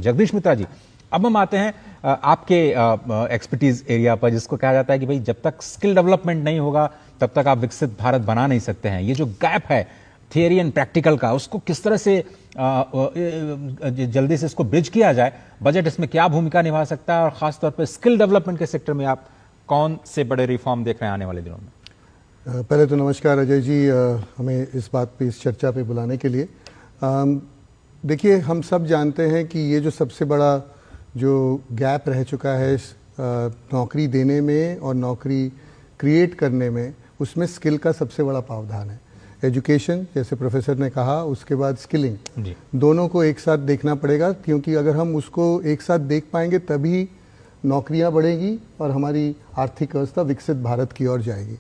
जगदीश मित्रा जी, अब हम आते हैं आपके एक्सपर्टीज एरिया पर, जिसको कहा जाता है कि भाई जब तक स्किल डेवलपमेंट नहीं होगा तब तक आप विकसित भारत बना नहीं सकते हैं। ये जो गैप है थियरी एंड प्रैक्टिकल का, उसको किस तरह से जल्दी से इसको ब्रिज किया जाए, बजट इसमें क्या भूमिका निभा सकता है, और खासतौर पर स्किल डेवलपमेंट के सेक्टर में आप कौन से बड़े रिफॉर्म देख रहे हैं आने वाले दिनों में? पहले तो नमस्कार अजय जी, हमें इस बात पे, इस चर्चा पे बुलाने के लिए। देखिए, हम सब जानते हैं कि ये जो सबसे बड़ा जो गैप रह चुका है नौकरी देने में और नौकरी क्रिएट करने में, उसमें स्किल का सबसे बड़ा प्रावधान है। एजुकेशन, जैसे प्रोफेसर ने कहा, उसके बाद स्किलिंग, दोनों को एक साथ देखना पड़ेगा, क्योंकि अगर हम उसको एक साथ देख पाएंगे तभी नौकरियां बढ़ेंगी और हमारी आर्थिक व्यवस्था विकसित भारत की ओर जाएगी।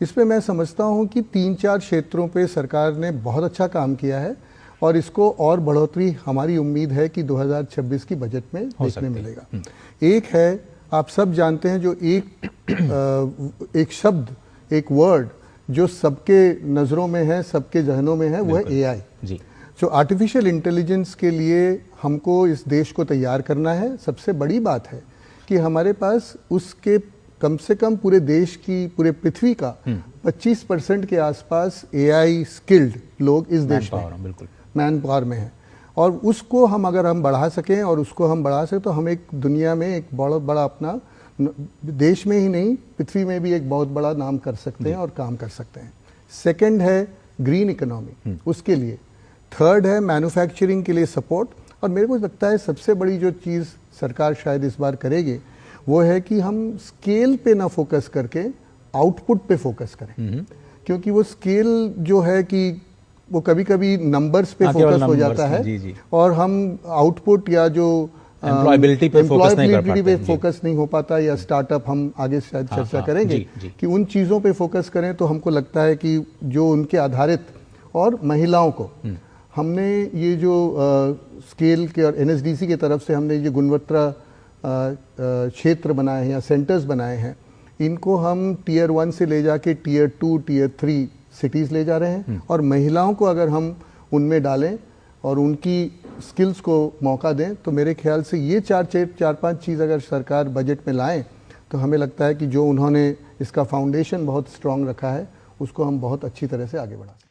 इसमें मैं समझता हूं कि 3-4 क्षेत्रों पे सरकार ने बहुत अच्छा काम किया है और इसको और बढ़ोतरी हमारी उम्मीद है कि 2026 की बजट में देखने मिलेगा। एक है, आप सब जानते हैं, जो एक शब्द, एक वर्ड जो सबके नज़रों में है, सबके जहनों में है, वो है एआई जी। जो आर्टिफिशियल इंटेलिजेंस के लिए हमको इस देश को तैयार करना है। सबसे बड़ी बात है कि हमारे पास उसके कम से कम पूरे देश की, पूरे पृथ्वी का 25% के आसपास एआई स्किल्ड लोग इस देश में, बिल्कुल मैन पावर में है। और उसको हम अगर हम बढ़ा सकें, और उसको हम बढ़ा सकें, तो हम एक दुनिया में एक बहुत बड़ा अपना, देश में ही नहीं पृथ्वी में भी एक बहुत बड़ा नाम कर सकते हैं और काम कर सकते हैं। सेकंड है ग्रीन इकोनॉमी, उसके लिए। थर्ड है मैन्युफैक्चरिंग के लिए सपोर्ट। और मेरे को लगता है सबसे बड़ी जो चीज़ सरकार शायद इस बार करेगी वो है कि हम स्केल पे ना फोकस करके आउटपुट पे फोकस करें। क्योंकि वो स्केल जो है कि वो कभी कभी नंबर्स पे फोकस हो जाता है जी। और हम आउटपुट या जो एम्प्लॉयबिलिटी पे फोकस नहीं हो पाता, या स्टार्टअप, हम आगे शायद चर्चा करेंगे कि उन चीज़ों पे फोकस करें। तो हमको लगता है कि जो उनके आधारित, और महिलाओं को हमने ये जो स्केल के और एनएसडीसी की तरफ से हमने ये गुणवत्ता क्षेत्र बनाए हैं या सेंटर्स बनाए हैं, इनको हम टियर 1 से ले जाके टियर 2, टियर 3 सिटीज़ ले जा रहे हैं। और महिलाओं को अगर हम उनमें डालें और उनकी स्किल्स को मौका दें, तो मेरे ख्याल से ये 4-5 चीज़ अगर सरकार बजट में लाएं, तो हमें लगता है कि जो उन्होंने इसका फाउंडेशन बहुत स्ट्रांग रखा है, उसको हम बहुत अच्छी तरह से आगे बढ़ा सकते हैं।